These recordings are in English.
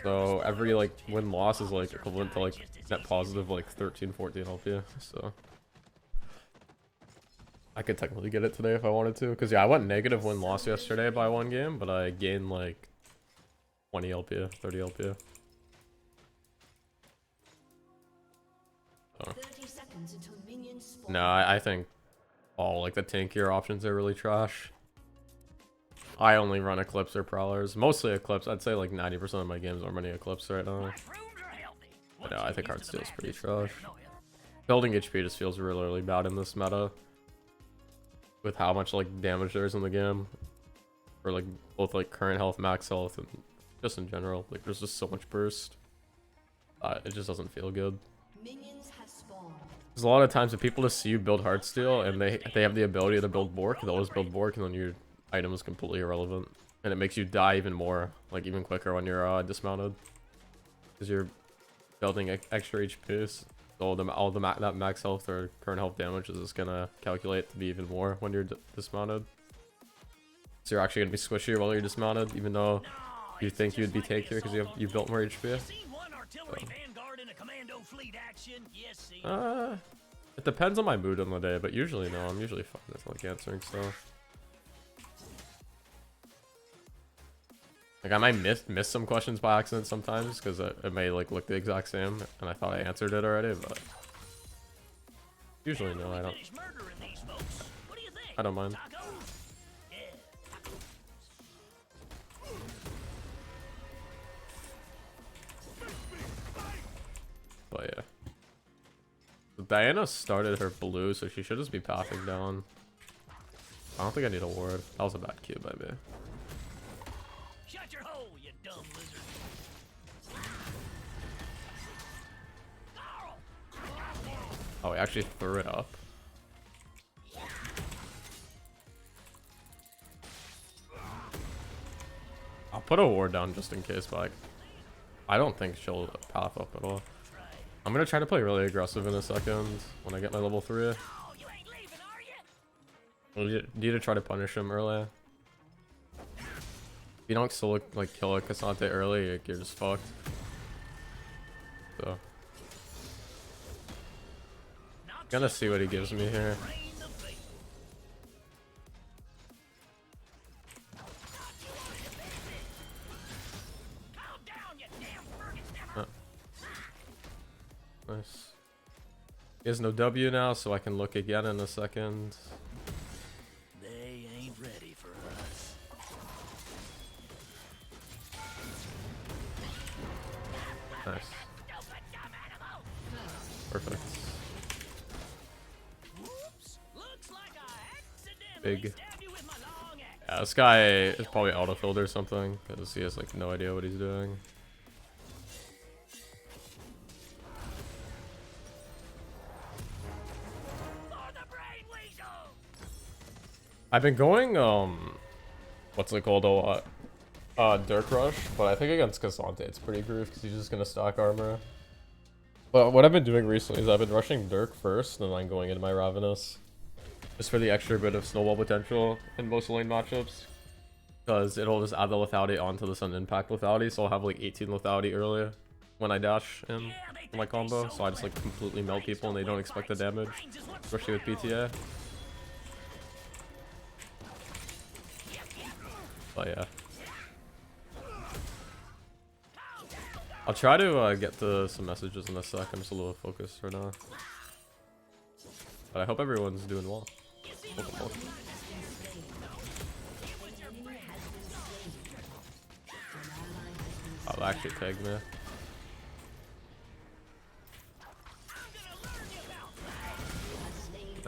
So every like win loss is like equivalent to like net positive like 13, 14 LP. So I could technically get it today if I wanted to. Cause yeah, I went negative win loss yesterday by 1 game, but I gained like 20 LP, 30 LP. So. No, I think all like the tankier options are really trash. I only run Eclipse or Prowlers. Mostly Eclipse. I'd say like 90% of my games are running Eclipse right now. But no, I think Heartsteel is pretty trash. Building HP just feels really, really bad in this meta. With how much like damage there is in the game. For like both like current health, max health, and just in general. Like there's just so much burst. It just doesn't feel good. There's a lot of times that people just see you build Heartsteel and they have the ability to build Bork. They'll always build Bork and then your item is completely irrelevant. And it makes you die even more, like even quicker when you're dismounted. Because you're building extra HP. So that max health or current health damage is just gonna calculate to be even more when you're dismounted. So you're actually gonna be squishier while you're dismounted, even though you think you'd be tankier because you built more HP. So. It depends on my mood on the day, but usually no, I'm usually fine with like answering stuff. Like I might miss some questions by accident sometimes because it may like look the exact same and I thought I answered it already, but usually no, I don't mind. But yeah. Diana started her blue, so she should just be pathing down. I don't think I need a ward. That was a bad Q by me. Shut your hole, you dumb lizard. Oh, he actually threw it up. I'll put a ward down just in case, but like, I don't think she'll path up at all. I'm gonna try to play really aggressive in a second when I get my level 3. You need to try to punish him early. If you don't solo like kill a Cassante early, you're just fucked. So gonna see what he gives me here. Nice. He has no W now, so I can look again in a second. They ain't ready for us. Nice. Perfect. Big. Yeah, this guy is probably autofilled or something because he has like no idea what he's doing. I've been going what's it called a lot? Dirk Rush, but I think against Cassante it's pretty groove because he's just gonna stock armor. But what I've been doing recently is I've been rushing Dirk first and then going into my Ravenous. Just for the extra bit of snowball potential in most lane matchups. Because it'll just add the lethality onto the sudden impact lethality, so I'll have like 18 lethality earlier when I dash in my combo. So I just like completely melt people and they don't expect the damage, especially with PTA. But yeah. I'll try to get to some messages in a sec. I'm just a little focused right now. But I hope everyone's doing well. Welcome. I'll actually tag me.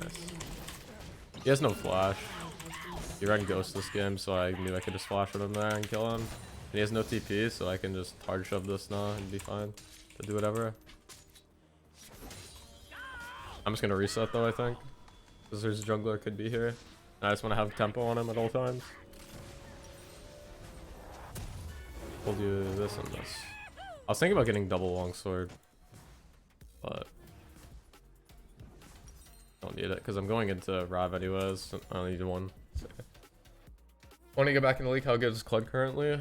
Nice. He has no flash. He ran Ghost this game, so I knew I could just flash with him there and kill him. And he has no TP, so I can just hard shove this now and be fine to do whatever. I'm just gonna reset though, I think. Because there's a jungler could be here. I just want to have tempo on him at all times. We'll do this and this. I was thinking about getting double longsword, but don't need it because I'm going into Rav anyways. I only need one. So. Want to get back in the league? How good is Kled currently?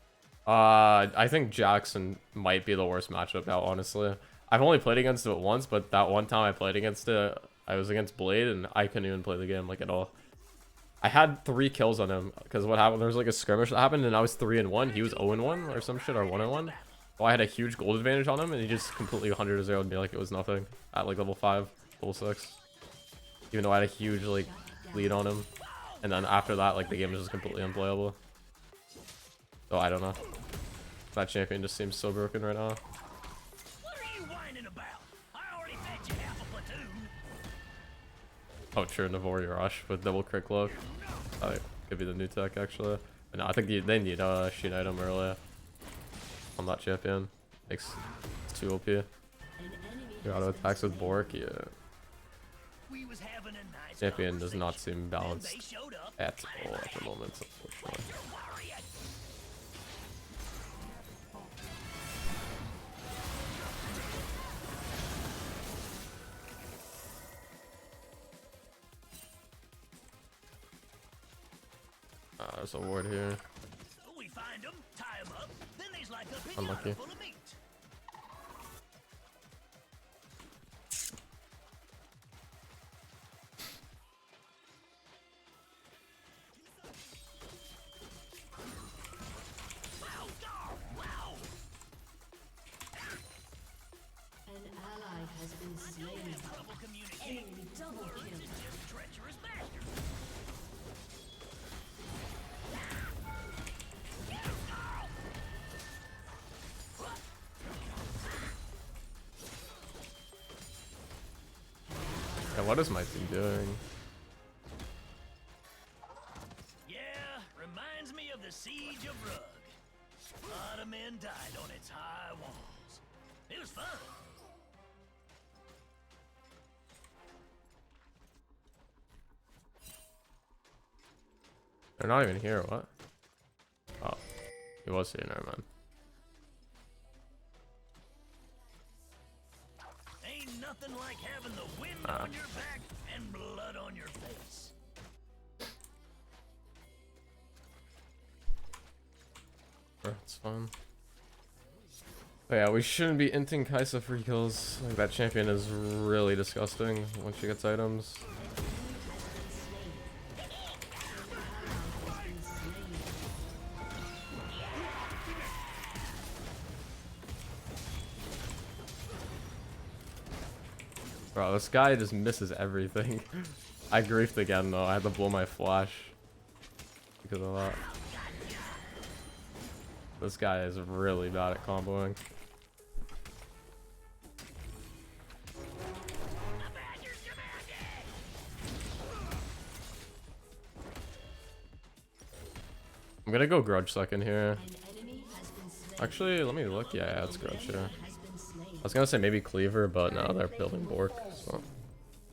I think Jackson might be the worst matchup now, honestly. I've only played against it once, but that one time I played against it, I was against Blade, and I couldn't even play the game, like, at all. I had 3 kills on him, because what happened, there was, like, a skirmish that happened, and I was 3-1. He was 0-1, or some shit, or 1-1. So I had a huge gold advantage on him, and he just completely 100-0'd me like it was nothing. At, like, level 5, level 6. Even though I had a huge, like, lead on him. And then after that, like, the game was just completely unplayable. So I don't know. That champion just seems so broken right now. What are you whining about? I already fed you half a platoon. Oh, sure, Navori Rush with double crit cloak. Could be the new tech, actually. But no, I think they need a sheet item earlier on that champion. It's too OP. Your auto attacks with Bork, yeah. We was having a nice Champion does not seem Then they balanced showed up. at all at the moment, unfortunately. Worrying. There's a ward here. We find them, tie them up, then there's like a Unlucky. pinata full of meat. An ally has been slain. Trouble communicating. Enemy double kill. Just treacherous bastard. Yeah, what is my team doing? Yeah, reminds me of the siege of Rug. A lot of men died on its high walls. It was fun. They're not even here, what? Oh, he was here, never mind. Ain't nothing like having the wind on your back and blood on your face. It's fun. But yeah, we shouldn't be inting Kaisa free kills. Like, that champion is really disgusting when she gets items. Bro, this guy just misses everything. I griefed again though. I had to blow my flash because of that. This guy is really bad at comboing. I'm gonna go grudge second here. Actually, let me look. Yeah, it's grudge here. I was gonna say maybe cleaver, but no, they're building Bork. So. Okay,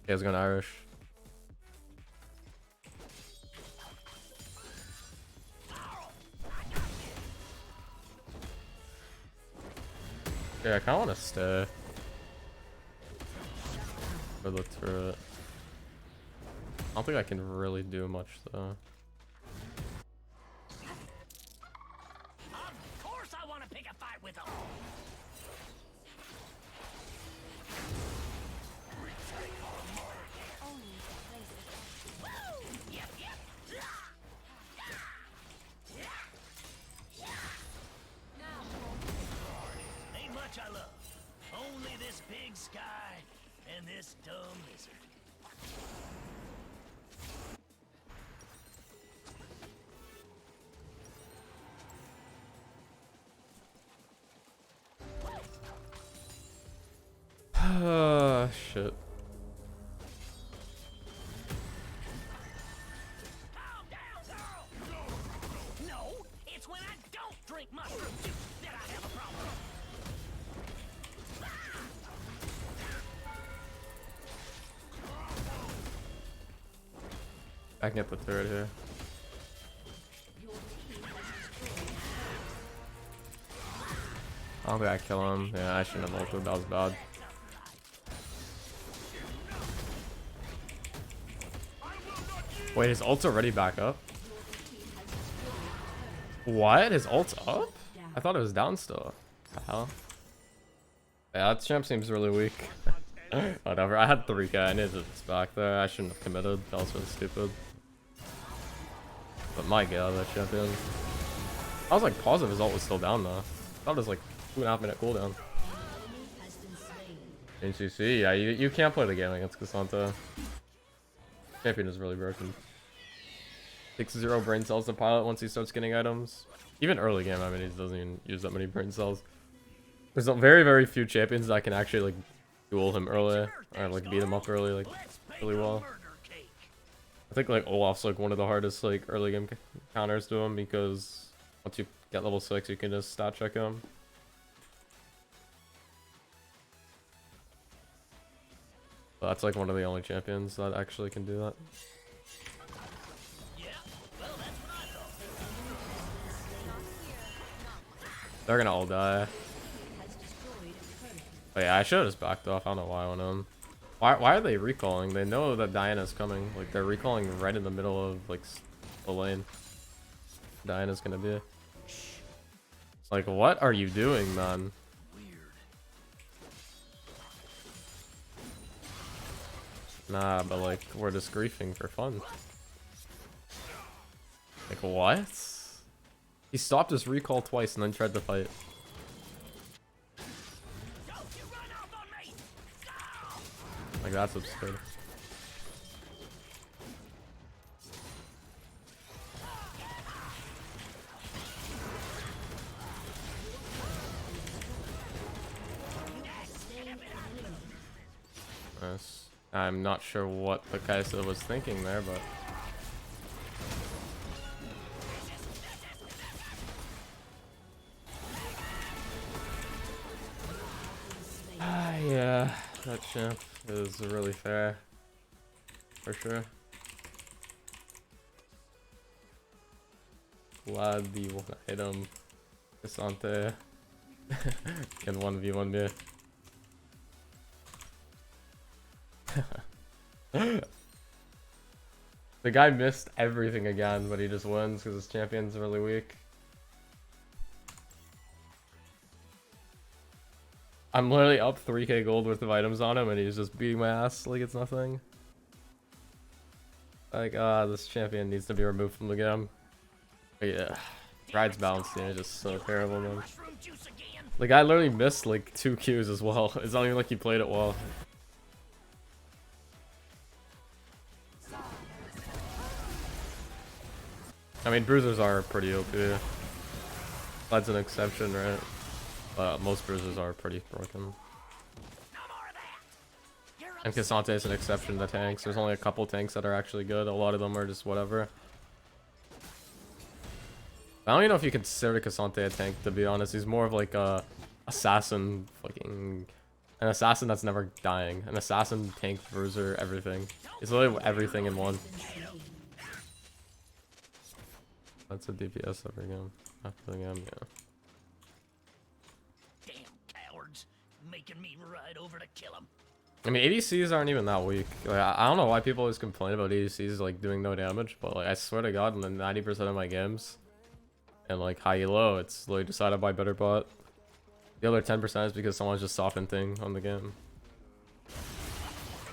I was going Irish. Yeah, I kinda wanna stay for the turret. I don't think I can really do much though. Of course I want to pick a fight with them. Yep, yep. Ain't much I love. Only this big sky and this dumb lizard. Shit. Calm down, girl. No, it's when I don't drink mushroom juice that I have a problem. I can get the turret here. I don't think I kill him. Yeah, I shouldn't have ulted. That was bad. Wait, his ult's already back up? What? His ult's up? I thought it was down still. What the hell? Yeah, that champ seems really weak. Whatever. I had 3k. I needed to just back there. I shouldn't have committed. That was really stupid. But my god, that champion. I was like positive his ult was still down though. I thought it was like 2.5 minute cooldown. NCC, yeah, you can't play the game against Cassandra. Champion is really broken. 6-0 brain cells to pilot once he starts getting items. Even early game, I mean, he doesn't even use that many brain cells. There's very, very few champions that can actually like duel him early or like beat him up early like really well. I think like Olaf's like one of the hardest like early game counters to him because once you get level 6, you can just stat check him. But that's like one of the only champions that actually can do that. They're gonna all die. Oh yeah, I should have just backed off. I don't know why I went on. Why are they recalling? They know that Diana's coming. Like they're recalling right in the middle of like the lane. Diana's gonna be. Like what are you doing, man? Nah, but like we're just griefing for fun. Like what? He stopped his recall twice and then tried to fight. Like that's absurd. Yes. I'm not sure what the Kaisa was thinking there, but yeah, that champ is really fair for sure. Glad the one item Cassante can 1v1 me. The guy missed everything again, but he just wins because his champion's really weak. I'm literally up 3k gold worth of items on him and he's just beating my ass like it's nothing. Like, this champion needs to be removed from the game. But yeah, Ride's balancing is just so terrible, man. The guy literally missed like 2 Qs as well. It's not even like he played it well. I mean, bruisers are pretty OP. That's an exception, right? But most bruisers are pretty broken. And Cassante is an exception to tanks. There's only a couple tanks that are actually good. A lot of them are just whatever. I don't even know if you consider Cassante a tank, to be honest. He's more of like a assassin, fucking an assassin that's never dying. An assassin, tank, bruiser, everything. It's literally everything in one. That's a DPS every game. After the game, yeah. Damn cowards, making me ride over to kill them. I mean, ADCs aren't even that weak. Like, I don't know why people always complain about ADCs like doing no damage, but like I swear to God, in the 90% of my games, and like high elo, it's literally decided by better bot. The other 10% is because someone's just softened thing on the game.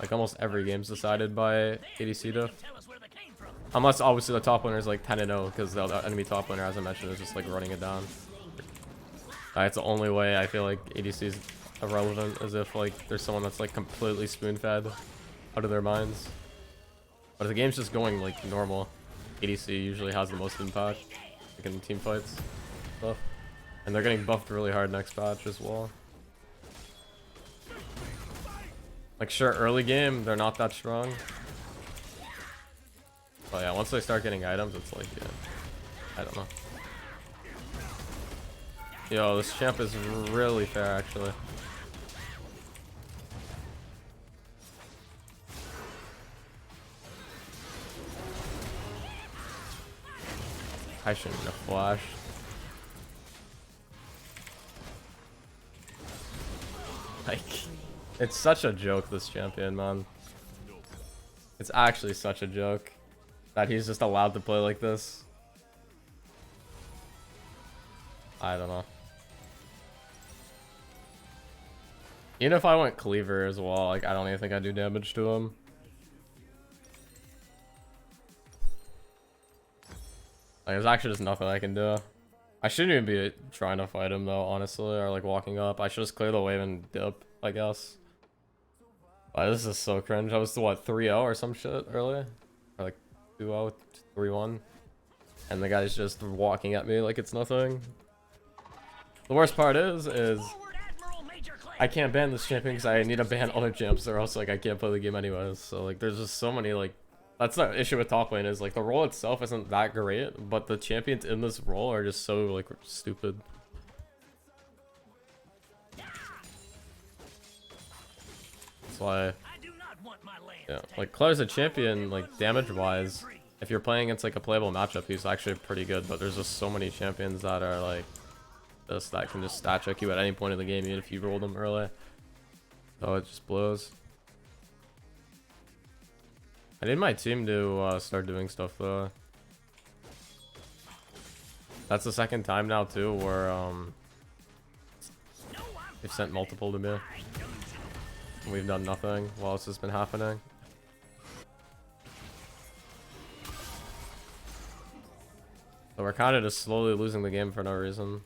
Like almost every game's decided by ADC diff. Unless obviously the top laner is like 10-0 because the enemy top laner, as I mentioned, is just like running it down. That's the only way I feel like ADC is irrelevant, as if like there's someone that's like completely spoon-fed out of their minds. But if the game's just going like normal, ADC usually has the most impact like in team fights stuff. And they're getting buffed really hard next patch as well. Like sure, early game they're not that strong. But yeah, once they start getting items, it's like, yeah, I don't know. Yo, this champ is really fair, actually. I shouldn't have flashed. Like, it's such a joke, this champion, man. It's actually such a joke that he's just allowed to play like this. I don't know. Even if I went cleaver as well, like I don't even think I'd do damage to him. Like there's actually just nothing I can do. I shouldn't even be trying to fight him though, honestly, or like walking up. I should just clear the wave and dip, I guess. Wow, this is so cringe. I was what, 3-0 or some shit earlier? Or like 2-0, 3-1. And the guy's just walking at me like it's nothing. The worst part is I can't ban this champion because I need to ban other champs or else like I can't play the game anyways. So like there's just so many like, that's the issue with top lane is like the role itself isn't that great, but the champions in this role are just so like stupid. That's why, yeah, like Claire's a champion like damage wise. If you're playing against like a playable matchup, he's actually pretty good, but there's just so many champions that are like this that can just stat check you at any point in the game, even if you roll them early. So it just blows. I need my team to start doing stuff though. That's the second time now too where they've sent multiple to me. And we've done nothing while this has been happening. So we're kind of just slowly losing the game for no reason.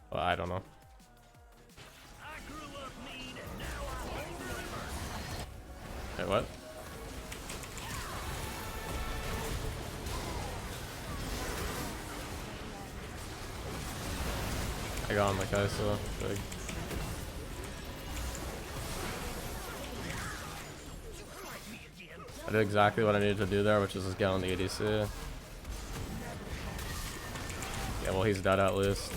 But I don't know. Wait, what? I got him, like I saw. Big. I did exactly what I needed to do there, which is just get on the ADC. Yeah, well, he's dead at least.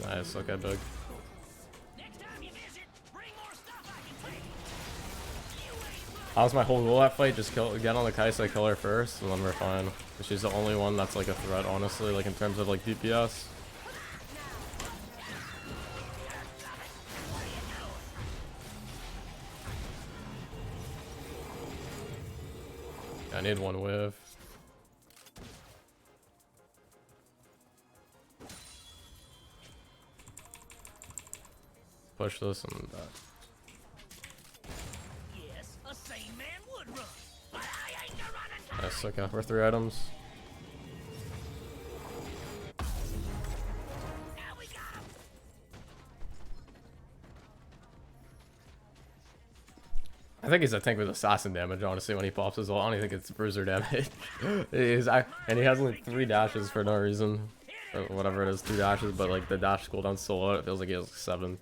Nice, okay, big. That was my whole goal that fight, just get on the Kai'Sa, kill her first, and then we're fine. She's the only one that's like a threat, honestly, like in terms of like DPS. I need one wave. Push this and that. Nice, okay, we're 3 items. I think he's a tank with assassin damage, honestly, when he pops as well. I don't even think it's bruiser damage. And he has only 3 dashes for no reason. Or whatever it is, 3 dashes, but like the dash cooldown's so low, it feels like he has 7.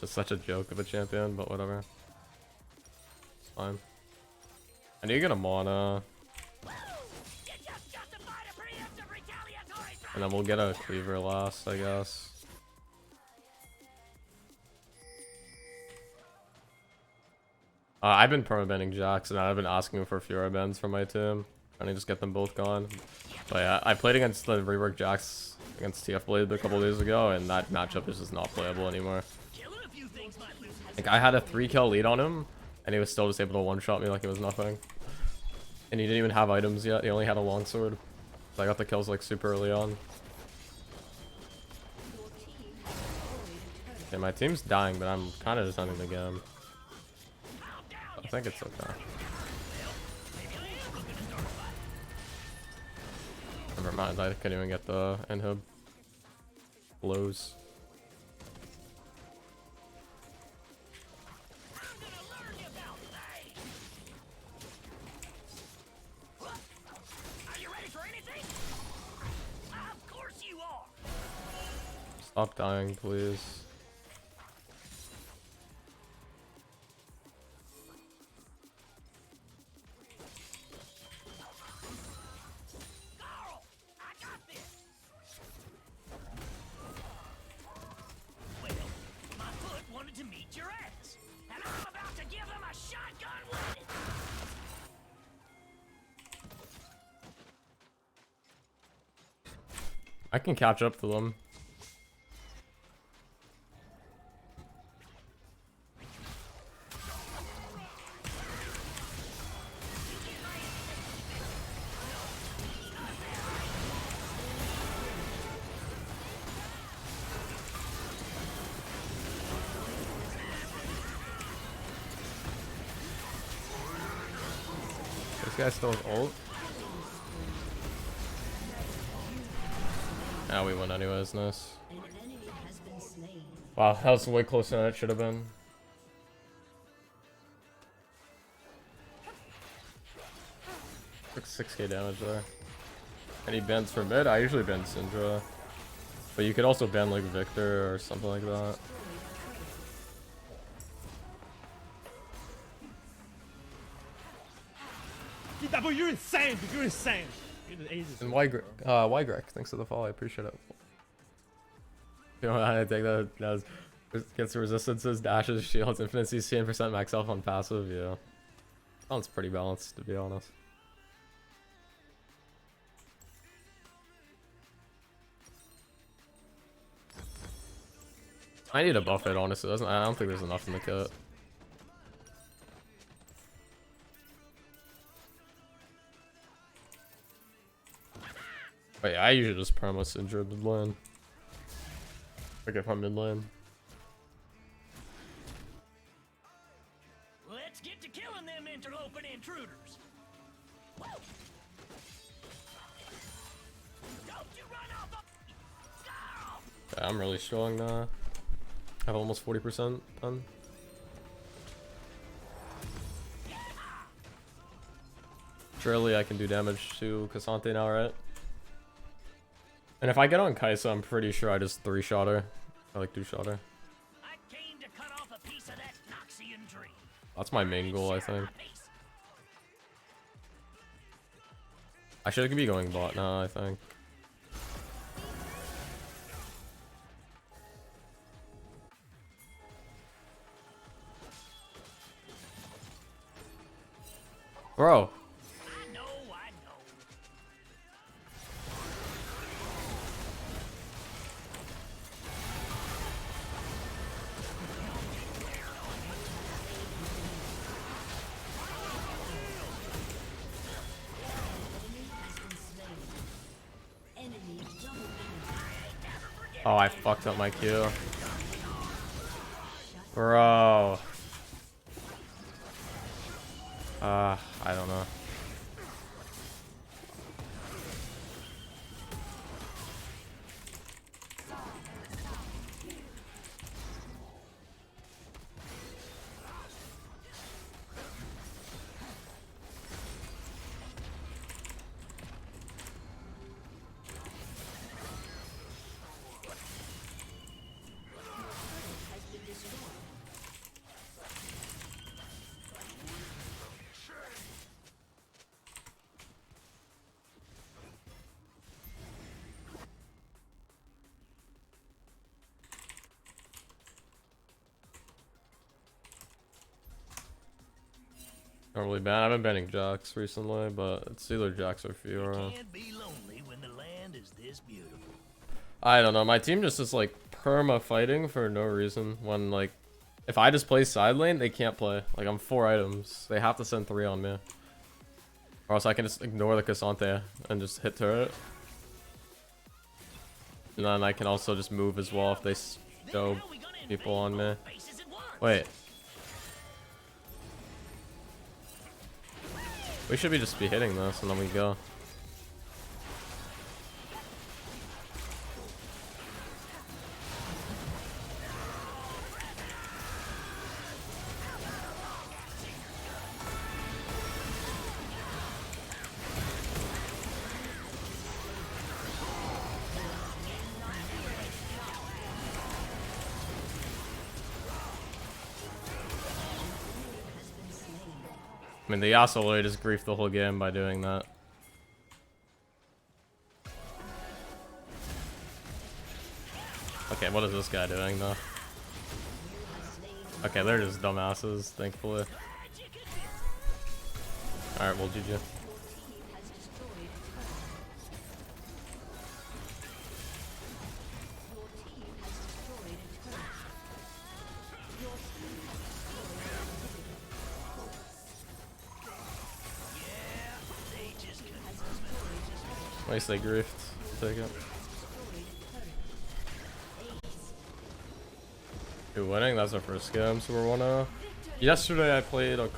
Just such a joke of a champion, but whatever. It's fine. I need to get a mana. And then we'll get a cleaver last, I guess. I've been permabanning Jax, and I've been asking for Fiora bans for my team. Trying to just get them both gone. But yeah, I played against the rework Jax against TF Blade a couple days ago, and that matchup is just not playable anymore. Like, I had a 3-kill lead on him, and he was still just able to one-shot me like it was nothing. And he didn't even have items yet, he only had a longsword. So I got the kills like super early on. Okay, my team's dying, but I'm kind of just ending the game. I think it's okay. Never mind, I couldn't even get the inhib. Blows. Stop dying, please. I can catch up to them. guy still has ult? Now we win anyways, nice. An enemy has been slain. Wow, that was way closer than it should have been. Took 6k damage there. Any bans for mid? I usually ban Syndra. But you could also ban like Victor or something like that. Feedaboi, you're insane, dude. You're insane. You're the ages. And Ygrek, thanks for the follow, I appreciate it. You know, I think that was gets resistances, dashes, shields, infinite CC, and percent max health on passive, yeah. Sounds pretty balanced, to be honest. I need to buff it, honestly. I don't think there's enough in the kit. But yeah, I usually just perma Syndra mid lane. Like if I'm mid lane. Let's get to killing them interloping intruders. Don't you run off the... Yeah, I'm really strong now. I have almost 40% done. Surely I can do damage to Cassante now, right? And if I get on Kai'Sa, I'm pretty sure I just 3-shot her. I like 2-shot her. I came to cut off a piece of that Noxian tree. That's my main goal, I think. I should be going bot now, I think. Bro. I know. Enemy double kill. Oh, I fucked up my Q. Bro. I don't know. Has been destroyed. Not really bad. I've been banning Jax recently, but it's either Jax or Fiora. Can't be lonely when the land is this beautiful. I don't know. My team just is like perma fighting for no reason. When like, if I just play side lane, they can't play. Like I'm 4 items. They have to send 3 on me. Or else I can just ignore the Cassante and just hit turret. And then I can also just move as well if they show people on me. Faces at once. Wait. We should be just be hitting this and then we go. I mean, the Yasuo literally just griefed the whole game by doing that. Okay, what is this guy doing though? Okay, they're just dumbasses, thankfully. Alright, well, GG. Your team has destroyed a turret. Your team has destroyed a turret. Your team has destroyed They just couldn't has destroyed a turret. Nice, they griefed. Take it. Destroyed a turret. Ace. You're winning? That's our first game, so we're 1-0. Yesterday I played a